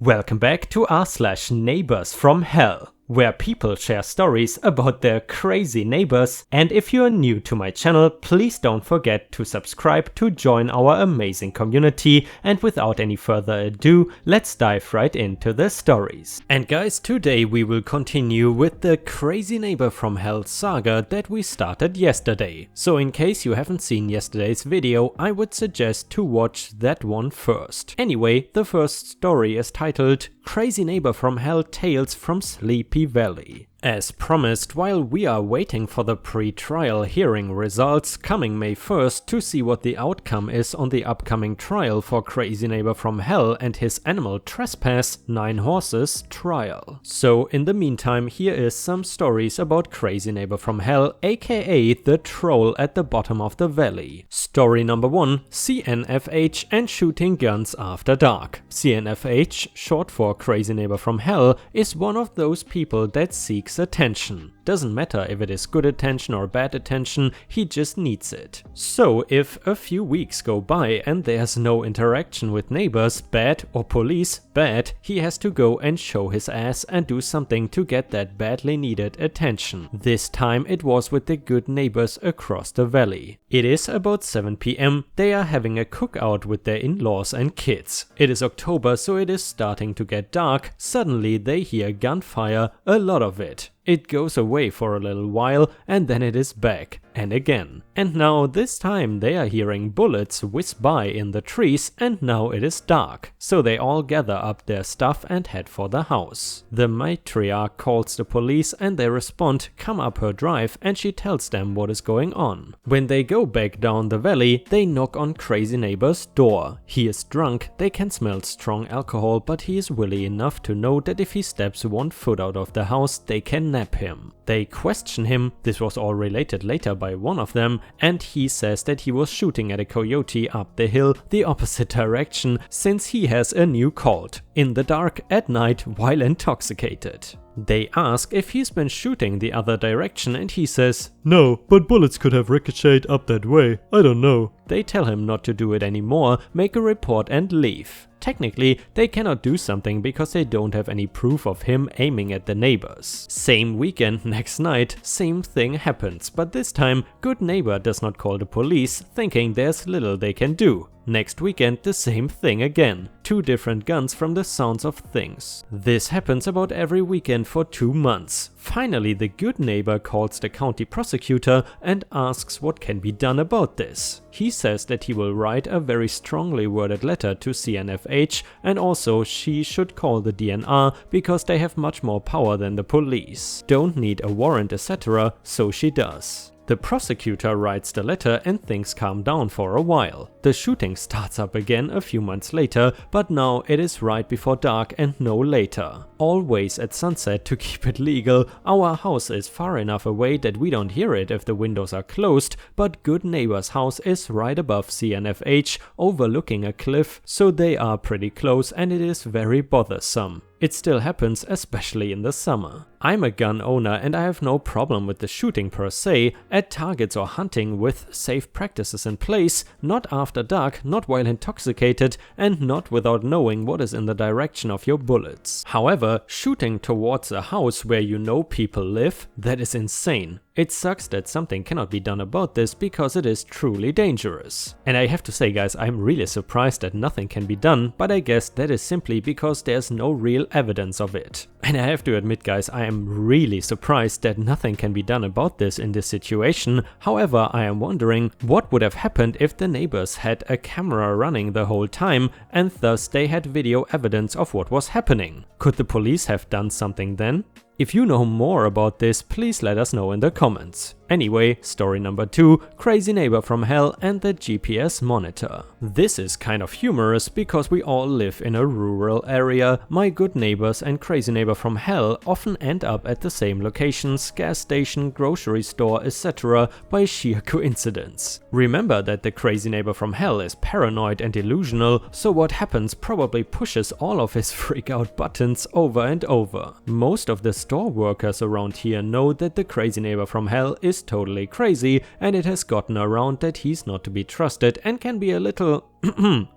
Welcome back to r/Neighbors from Hell, where people share stories about their crazy neighbors. And if you are new to my channel, please don't forget to subscribe to join our amazing community. And without any further ado, let's dive right into the stories. And guys, today we will continue with the Crazy Neighbor from Hell saga that we started yesterday. So in case you haven't seen yesterday's video, I would suggest to watch that one first. Anyway, the first story is titled Crazy Neighbor from Hell Tales from Sleepy Valley. As promised, while we are waiting for the pre-trial hearing results coming May 1st to see what the outcome is on the upcoming trial for Crazy Neighbor from Hell and his animal trespass 9 horses trial. So in the meantime, here is some stories about Crazy Neighbor from Hell, aka the troll at the bottom of the valley. Story number 1, CNFH and shooting guns after dark. CNFH, short for Crazy Neighbor from Hell, is one of those people that seeks attention. Doesn't matter if it is good attention or bad attention, he just needs it. So if a few weeks go by and there's no interaction with neighbors, bad, or police, bad, he has to go and show his ass and do something to get that badly needed attention. This time it was with the good neighbors across the valley. It is about 7 PM, they are having a cookout with their in-laws and kids. It is October, so it is starting to get dark. Suddenly they hear gunfire, a lot of it. It goes away for a little while and then it is back, and again. And now this time they are hearing bullets whiz by in the trees, and now it is dark. So they all gather up their stuff and head for the house. The matriarch calls the police and they respond, come up her drive, and she tells them what is going on. When they go back down the valley, they knock on Crazy Neighbor's door. He is drunk, they can smell strong alcohol, but he is wily enough to know that if he steps 1 foot out of the house, they can nab him. They question him, this was all related later by one of them, and he says that he was shooting at a coyote up the hill the opposite direction since he has a new colt, in the dark at night while intoxicated. They ask if he's been shooting the other direction and he says, "No, but bullets could have ricocheted up that way, I don't know." They tell him not to do it anymore, make a report and leave. Technically, they cannot do something because they don't have any proof of him aiming at the neighbors. Same weekend, next night, same thing happens, but this time, good neighbor does not call the police, thinking there's little they can do. Next weekend, the same thing again. 2 different guns from the sounds of things. This happens about every weekend for 2 months. Finally, the good neighbor calls the county prosecutor and asks what can be done about this. He says that he will write a very strongly worded letter to CNFH, and also she should call the DNR because they have much more power than the police. Don't need a warrant, etc., so she does. The prosecutor writes the letter and things calm down for a while. The shooting starts up again a few months later, but now it is right before dark and no later. Always at sunset to keep it legal. Our house is far enough away that we don't hear it if the windows are closed, but good neighbor's house is right above CNFH, overlooking a cliff, so they are pretty close and it is very bothersome. It still happens, especially in the summer. I'm a gun owner and I have no problem with the shooting per se, at targets or hunting with safe practices in place, not after dark, not while intoxicated, and not without knowing what is in the direction of your bullets. However, shooting towards a house where you know people live, that is insane. It sucks that something cannot be done about this because it is truly dangerous. And I have to say guys, I'm really surprised that nothing can be done, but I guess that is simply because there's no real evidence of it. And I have to admit guys, I am really surprised that nothing can be done about this in this situation. However, I am wondering what would have happened if the neighbors had a camera running the whole time and thus they had video evidence of what was happening. Could the police have done something then? If you know more about this, please let us know in the comments. Anyway, story number 2, Crazy Neighbor from Hell and the GPS monitor. This is kind of humorous because we all live in a rural area. My good neighbors and Crazy Neighbor from Hell often end up at the same locations, gas station, grocery store, etc. by sheer coincidence. Remember that the Crazy Neighbor from Hell is paranoid and delusional, so what happens probably pushes all of his freak out buttons over and over. Most of the store workers around here know that the Crazy Neighbor from Hell is is totally crazy and it has gotten around that he's not to be trusted and can be a little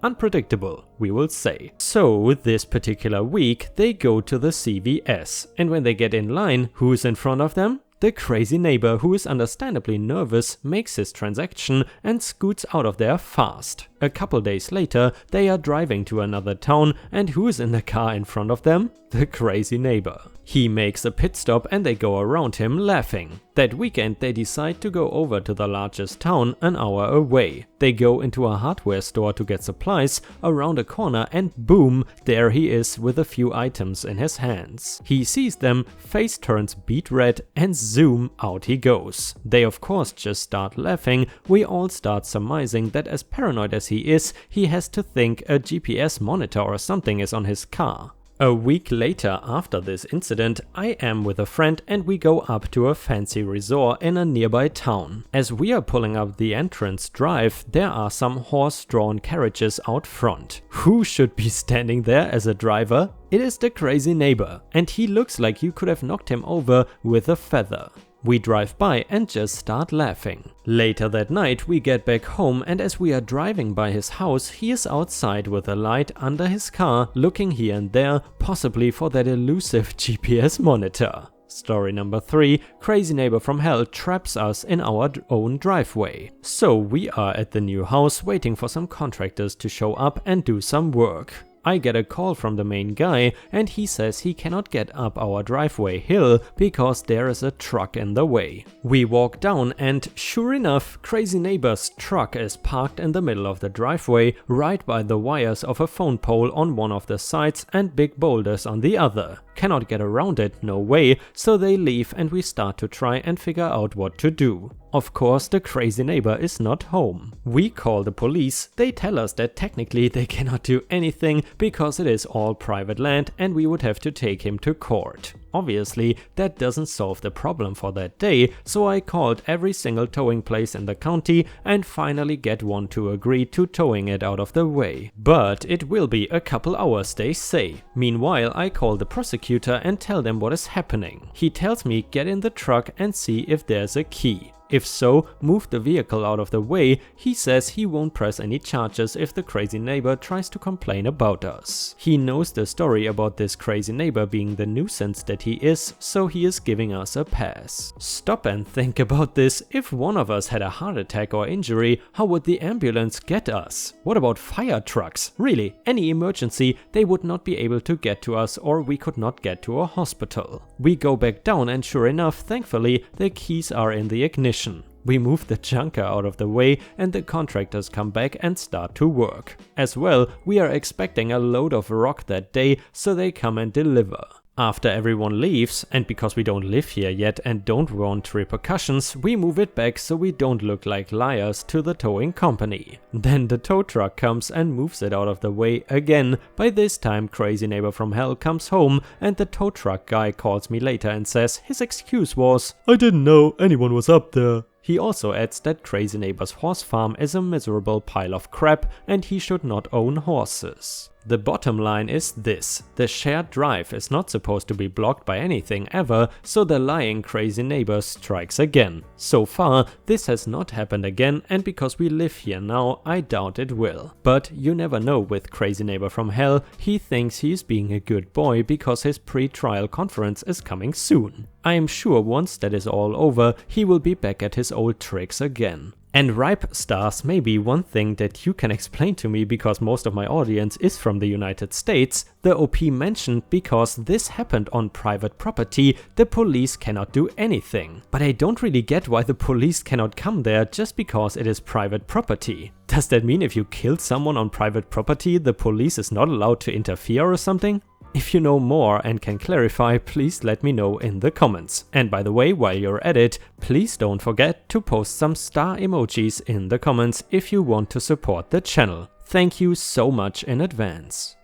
unpredictable, we will say. So this particular week they go to the CVS, and when they get in line, who's in front of them? The crazy neighbor, who is understandably nervous, makes his transaction and scoots out of there fast. A couple days later, they are driving to another town, and who is in the car in front of them? The crazy neighbor. He makes a pit stop and they go around him laughing. That weekend they decide to go over to the largest town an hour away. They go into a hardware store to get supplies around a corner, and boom, there he is with a few items in his hands. He sees them, face turns beet red, and zoom, out he goes. They of course just start laughing. We all start surmising that as paranoid as he is, he has to think a GPS monitor or something is on his car. A week later, after this incident, I am with a friend and we go up to a fancy resort in a nearby town. As we are pulling up the entrance drive, there are some horse-drawn carriages out front. Who should be standing there as a driver? It is the crazy neighbor, and he looks like you could have knocked him over with a feather. We drive by and just start laughing. Later that night we get back home, and as we are driving by his house, he is outside with a light under his car, looking here and there, possibly for that elusive GPS monitor. Story number 3, crazy neighbor from hell traps us in our own driveway. So we are at the new house waiting for some contractors to show up and do some work. I get a call from the main guy and he says he cannot get up our driveway hill because there is a truck in the way. We walk down and sure enough, crazy neighbor's truck is parked in the middle of the driveway right by the wires of a phone pole on one of the sides and big boulders on the other. Cannot get around it, no way, so they leave and we start to try and figure out what to do. Of course, the crazy neighbor is not home. We call the police. They tell us that technically they cannot do anything because it is all private land and we would have to take him to court. Obviously, that doesn't solve the problem for that day, so I called every single towing place in the county and finally get one to agree to towing it out of the way. But it will be a couple hours, they say. Meanwhile, I call the prosecutor and tell them what is happening. He tells me get in the truck and see if there's a key. If so, move the vehicle out of the way. He says he won't press any charges if the crazy neighbor tries to complain about us. He knows the story about this crazy neighbor being the nuisance that he is, so he is giving us a pass. Stop and think about this. If one of us had a heart attack or injury, how would the ambulance get us? What about fire trucks? Really, any emergency, they would not be able to get to us or we could not get to a hospital. We go back down and sure enough, thankfully, the keys are in the ignition. We move the junker out of the way and the contractors come back and start to work. As well, we are expecting a load of rock that day, so they come and deliver. After everyone leaves, and because we don't live here yet and don't want repercussions, we move it back so we don't look like liars to the towing company. Then the tow truck comes and moves it out of the way again. By this time, crazy neighbor from hell comes home and the tow truck guy calls me later and says his excuse was, "I didn't know anyone was up there." He also adds that crazy neighbor's horse farm is a miserable pile of crap and he should not own horses. The bottom line is this: the shared drive is not supposed to be blocked by anything ever, so the lying crazy neighbor strikes again. So far, this has not happened again, and because we live here now, I doubt it will. But you never know with crazy neighbor from hell. He thinks he's being a good boy because his pre-trial conference is coming soon. I am sure once that is all over, he will be back at his old tricks again. And ripe stars may be one thing that you can explain to me because most of my audience is from the United States. The OP mentioned because this happened on private property, the police cannot do anything. But I don't really get why the police cannot come there just because it is private property. Does that mean if you killed someone on private property, the police is not allowed to interfere or something? If you know more and can clarify, please let me know in the comments. And by the way, while you're at it, please don't forget to post some star emojis in the comments if you want to support the channel. Thank you so much in advance.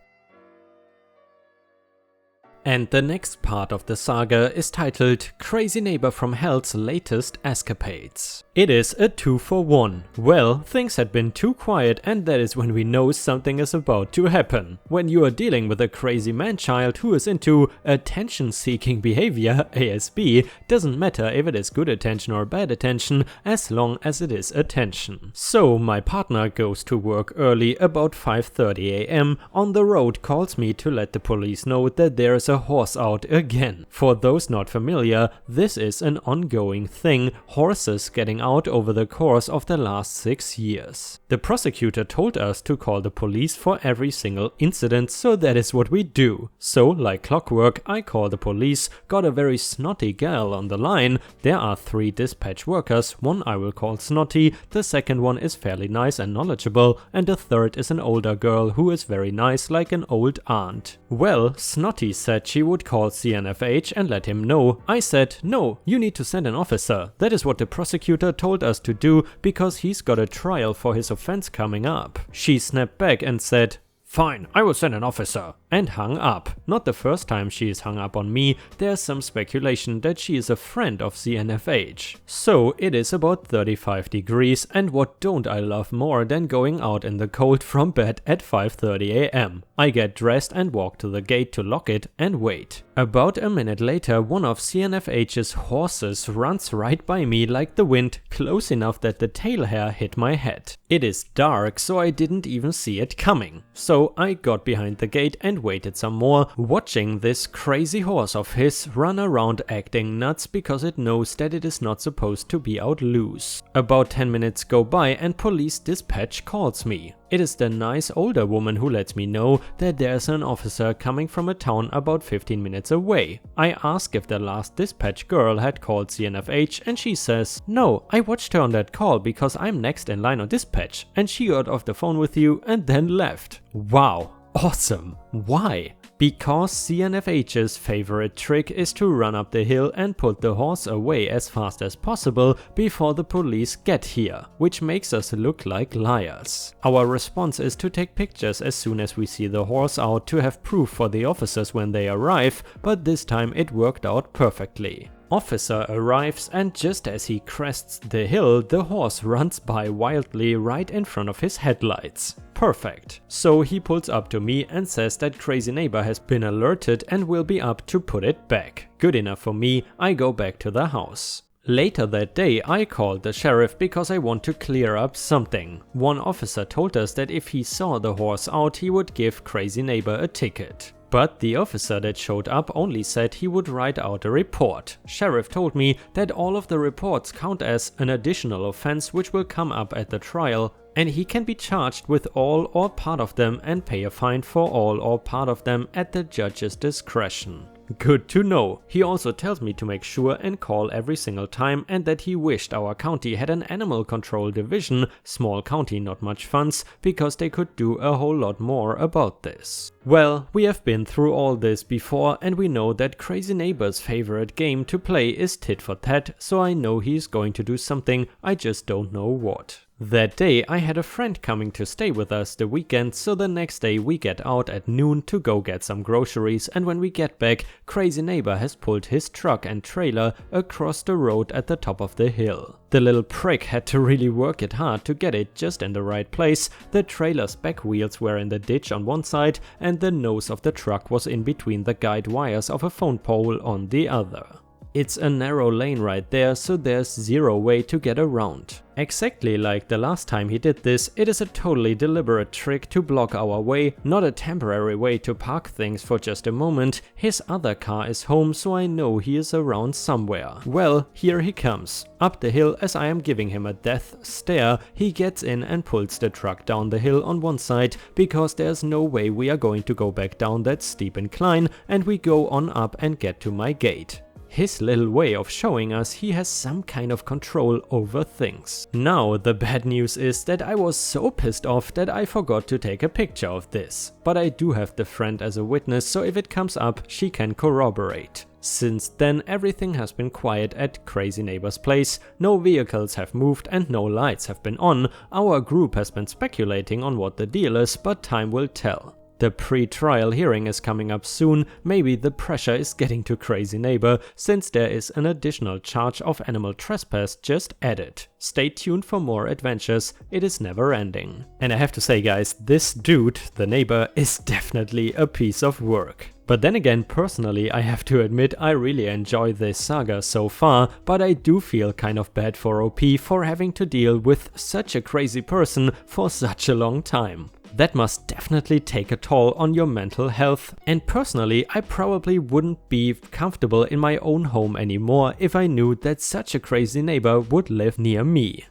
And the next part of the saga is titled Crazy Neighbor from Hell's Latest Escapades. It is a 2-for-1. Well, things had been too quiet, and that is when we know something is about to happen. When you are dealing with a crazy man-child who is into attention-seeking behavior, ASB, doesn't matter if it is good attention or bad attention, as long as it is attention. So my partner goes to work early, about 5:30 AM, on the road, calls me to let the police know that there is a horse out again. For those not familiar, this is an ongoing thing, horses getting out over the course of the last 6 years. The prosecutor told us to call the police for every single incident, so that is what we do. So, like clockwork, I call the police, got a very snotty gal on the line. There are 3 dispatch workers, one I will call Snotty, the second one is fairly nice and knowledgeable, and the third is an older girl who is very nice, like an old aunt. Well, Snotty said she would call CNFH and let him know. I said, no, you need to send an officer. That is what the prosecutor told us to do because he's got a trial for his offense coming up. She snapped back and said, fine, I will send an officer, and hung up. Not the first time she is hung up on me, there's some speculation that she is a friend of CNFH. So it is about 35 degrees, and what don't I love more than going out in the cold from bed at 5:30 AM. I get dressed and walk to the gate to lock it and wait. About a minute later, one of CNFH's horses runs right by me like the wind, close enough that the tail hair hit my head. It is dark, so I didn't even see it coming. So I got behind the gate and waited some more, watching this crazy horse of his run around acting nuts because it knows that it is not supposed to be out loose. About 10 minutes go by and police dispatch calls me. It is the nice older woman who lets me know that there's an officer coming from a town about 15 minutes away. I ask if the last dispatch girl had called CNFH and she says, no, I watched her on that call because I'm next in line on dispatch, and she got off the phone with you and then left. Wow, awesome. Why? Because CNFH's favorite trick is to run up the hill and put the horse away as fast as possible before the police get here, which makes us look like liars. Our response is to take pictures as soon as we see the horse out to have proof for the officers when they arrive, but this time it worked out perfectly. Officer arrives, and just as he crests the hill, the horse runs by wildly right in front of his headlights. Perfect. So he pulls up to me and says that crazy neighbor has been alerted and will be up to put it back. Good enough for me, I go back to the house. Later that day, I called the sheriff because I want to clear up something. One officer told us that if he saw the horse out, he would give crazy neighbor a ticket. But the officer that showed up only said he would write out a report. Sheriff told me that all of the reports count as an additional offense which will come up at the trial, and he can be charged with all or part of them and pay a fine for all or part of them at the judge's discretion. Good to know. He also tells me to make sure and call every single time, and that he wished our county had an animal control division, small county not much funds, because they could do a whole lot more about this. Well, we have been through all this before, and we know that crazy neighbor's favorite game to play is tit for tat, so I know he's going to do something, I just don't know what. That day I had a friend coming to stay with us the weekend, so the next day we get out at noon to go get some groceries, and when we get back, crazy neighbor has pulled his truck and trailer across the road at the top of the hill. The little prick had to really work it hard to get it just in the right place. The trailer's back wheels were in the ditch on one side and the nose of the truck was in between the guide wires of a phone pole on the other. It's a narrow lane right there, so there's zero way to get around. Exactly like the last time he did this, it is a totally deliberate trick to block our way, not a temporary way to park things for just a moment. His other car is home, so I know he is around somewhere. Well, here he comes. Up the hill as I am giving him a death stare, he gets in and pulls the truck down the hill on one side, because there's no way we are going to go back down that steep incline, and we go on up and get to my gate. His little way of showing us he has some kind of control over things. Now the bad news is that I was so pissed off that I forgot to take a picture of this. But I do have the friend as a witness, so if it comes up, she can corroborate. Since then everything has been quiet at crazy neighbor's place, no vehicles have moved and no lights have been on. Our group has been speculating on what the deal is, but time will tell. The pre-trial hearing is coming up soon. Maybe the pressure is getting to Crazy Neighbor, since there is an additional charge of animal trespass just added. Stay tuned for more adventures, it is never ending. And I have to say guys, this dude, the neighbor, is definitely a piece of work. But then again, personally, I have to admit I really enjoy this saga so far, but I do feel kind of bad for OP for having to deal with such a crazy person for such a long time. That must definitely take a toll on your mental health, and personally I probably wouldn't be comfortable in my own home anymore if I knew that such a crazy neighbor would live near me.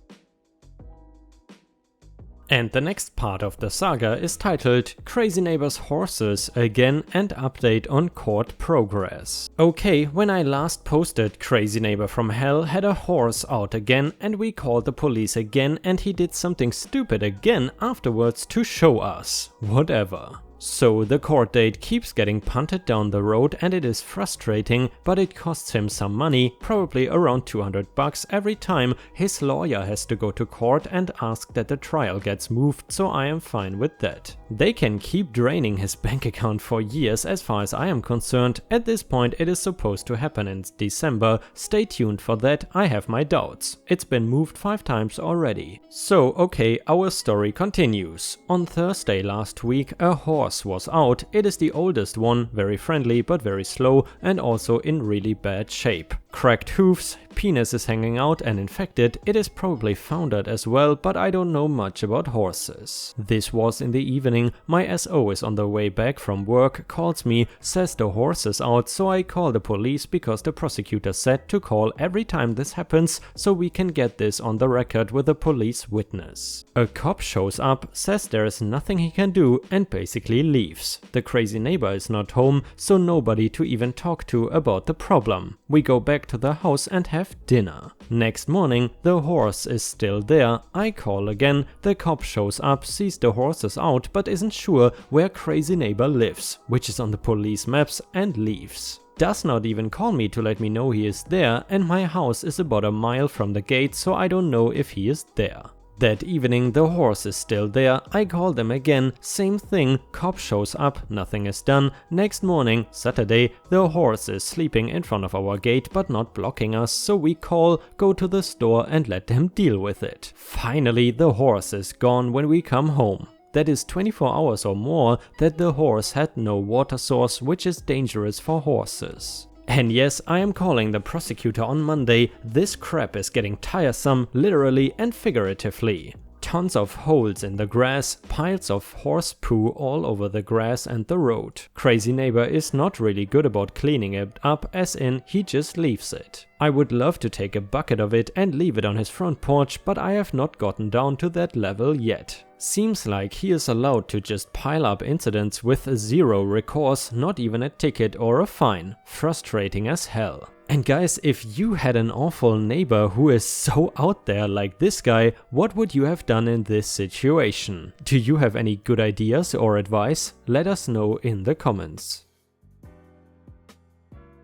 And the next part of the saga is titled Crazy Neighbor's Horses Again and Update on Court Progress. Okay, when I last posted, Crazy Neighbor from Hell had a horse out again and we called the police again and he did something stupid again afterwards to show us. Whatever. So the court date keeps getting punted down the road and it is frustrating, but it costs him some money, probably around 200 bucks every time his lawyer has to go to court and ask that the trial gets moved, so I am fine with that. They can keep draining his bank account for years as far as I am concerned. At this point it is supposed to happen in December, stay tuned for that, I have my doubts. It's been moved 5 times already. So okay, our story continues. On Thursday last week a horse was out. It is the oldest one, very friendly but very slow and also in really bad shape. Cracked hoofs, penis is hanging out and infected. It is probably foundered as well, but I don't know much about horses. This was in the evening. My SO is on the way back from work, calls me, says the horse is out, so I call the police because the prosecutor said to call every time this happens so we can get this on the record with a police witness. A cop shows up, says there is nothing he can do and basically leaves. The crazy neighbor is not home, so nobody to even talk to about the problem. We go back to the house and have dinner. Next morning the horse is still there. I call again, the cop shows up, sees the horses out but isn't sure where crazy neighbor lives, which is on the police maps, and leaves. Does not even call me to let me know he is there, and my house is about a mile from the gate, so I don't know if he is there. That evening the horse is still there. I call them again, same thing, cop shows up, nothing is done. Next morning, Saturday, the horse is sleeping in front of our gate but not blocking us, so we call, go to the store and let them deal with it. Finally the horse is gone when we come home. That is 24 hours or more that the horse had no water source, which is dangerous for horses. And yes, I am calling the prosecutor on Monday. This crap is getting tiresome, literally and figuratively. Tons of holes in the grass, piles of horse poo all over the grass and the road. Crazy neighbor is not really good about cleaning it up, as in he just leaves it. I would love to take a bucket of it and leave it on his front porch, but I have not gotten down to that level yet. Seems like he is allowed to just pile up incidents with zero recourse, not even a ticket or a fine. Frustrating as hell. And guys, if you had an awful neighbor who is so out there like this guy, what would you have done in this situation? Do you have any good ideas or advice? Let us know in the comments.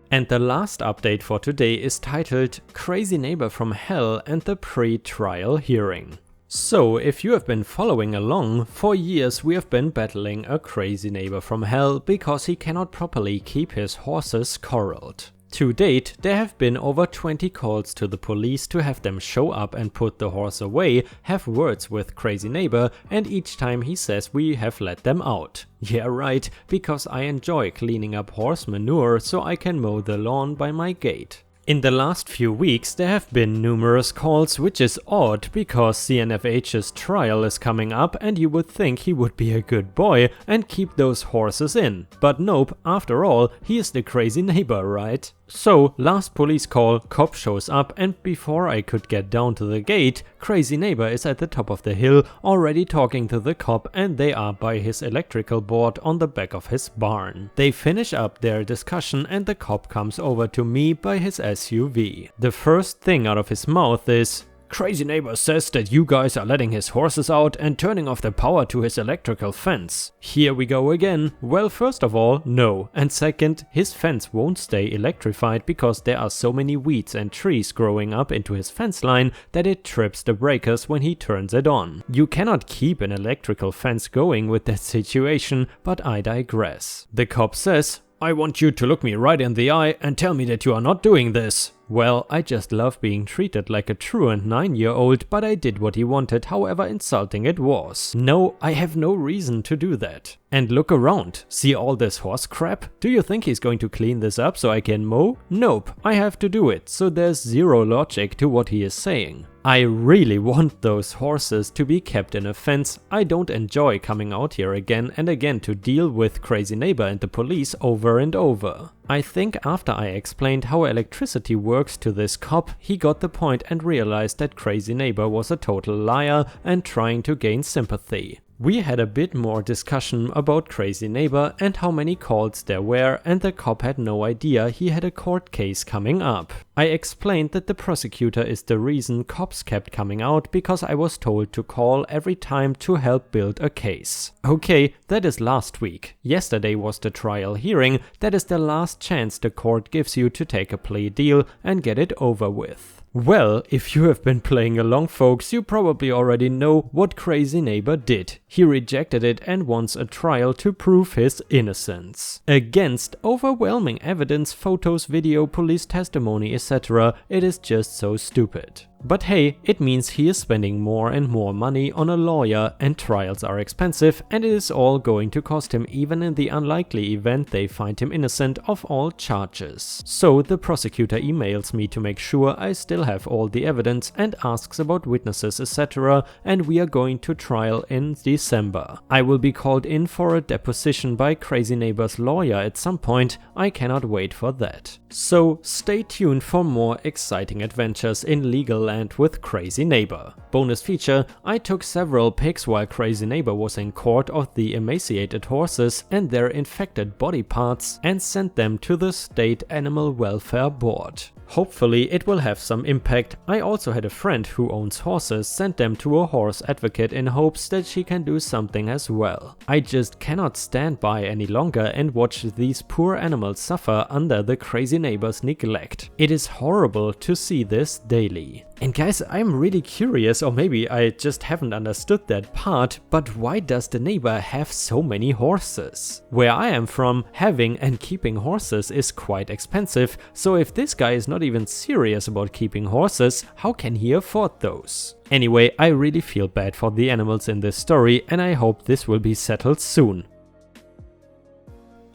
And the last update for today is titled Crazy Neighbor from Hell and the Pre-Trial Hearing. So, if you have been following along, for years we have been battling a crazy neighbor from hell because he cannot properly keep his horses corralled. To date, there have been over 20 calls to the police to have them show up and put the horse away, have words with crazy neighbor, and each time he says we have let them out. Yeah right, because I enjoy cleaning up horse manure so I can mow the lawn by my gate. In the last few weeks there have been numerous calls, which is odd because CNFH's trial is coming up and you would think he would be a good boy and keep those horses in. But nope, after all, he is the crazy neighbor, right? So, last police call, cop shows up, and before I could get down to the gate, crazy neighbor is at the top of the hill already talking to the cop, and they are by his electrical board on the back of his barn. They finish up their discussion and the cop comes over to me by his SUV. The first thing out of his mouth is, Crazy neighbor says that you guys are letting his horses out and turning off the power to his electrical fence. Here we go again. Well, first of all, no. And second, his fence won't stay electrified because there are so many weeds and trees growing up into his fence line that it trips the breakers when he turns it on. You cannot keep an electrical fence going with that situation, but I digress. The cop says, "I want you to look me right in the eye and tell me that you are not doing this." Well, I just love being treated like a truant 9-year-old, but I did what he wanted, however insulting it was. No, I have no reason to do that. And look around, see all this horse crap? Do you think he's going to clean this up so I can mow? Nope, I have to do it, so there's zero logic to what he is saying. I really want those horses to be kept in a fence. I don't enjoy coming out here again and again to deal with crazy neighbor and the police over and over. I think after I explained how electricity works to this cop, he got the point and realized that crazy neighbor was a total liar and trying to gain sympathy. We had a bit more discussion about crazy neighbor and how many calls there were, and the cop had no idea he had a court case coming up. I explained that the prosecutor is the reason cops kept coming out because I was told to call every time to help build a case. Okay, that is last week. Yesterday was the trial hearing. That is the last chance the court gives you to take a plea deal and get it over with. Well, if you have been playing along, folks, you probably already know what crazy neighbor did. He rejected it and wants a trial to prove his innocence. Against overwhelming evidence, photos, video, police testimony, etc. It is just so stupid. But hey, it means he is spending more and more money on a lawyer, and trials are expensive, and it is all going to cost him even in the unlikely event they find him innocent of all charges. So the prosecutor emails me to make sure I still have all the evidence and asks about witnesses, etc. and we are going to trial in December. I will be called in for a deposition by crazy neighbor's lawyer at some point. I cannot wait for that. So stay tuned for more exciting adventures in legal land with crazy neighbor. Bonus feature, I took several pics while crazy neighbor was in court of the emaciated horses and their infected body parts and sent them to the State Animal Welfare Board. Hopefully it will have some impact. I also had a friend who owns horses send them to a horse advocate in hopes that she can do something as well. I just cannot stand by any longer and watch these poor animals suffer under the crazy neighbor's neglect. It is horrible to see this daily. And guys, I'm really curious, or maybe I just haven't understood that part, but why does the neighbor have so many horses? Where I am from, having and keeping horses is quite expensive, so if this guy is not even serious about keeping horses, how can he afford those? Anyway, I really feel bad for the animals in this story, and I hope this will be settled soon.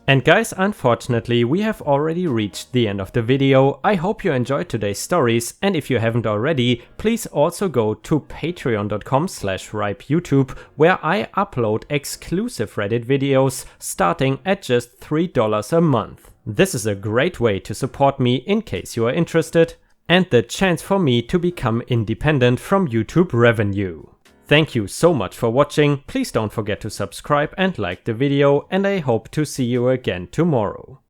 And guys, unfortunately, we have already reached the end of the video. I hope you enjoyed today's stories, and if you haven't already, please also go to patreon.com/ripeyoutube, where I upload exclusive Reddit videos starting at just $3 a month. This is a great way to support me in case you are interested, and the chance for me to become independent from YouTube revenue. Thank you so much for watching. Please don't forget to subscribe and like the video, and I hope to see you again tomorrow.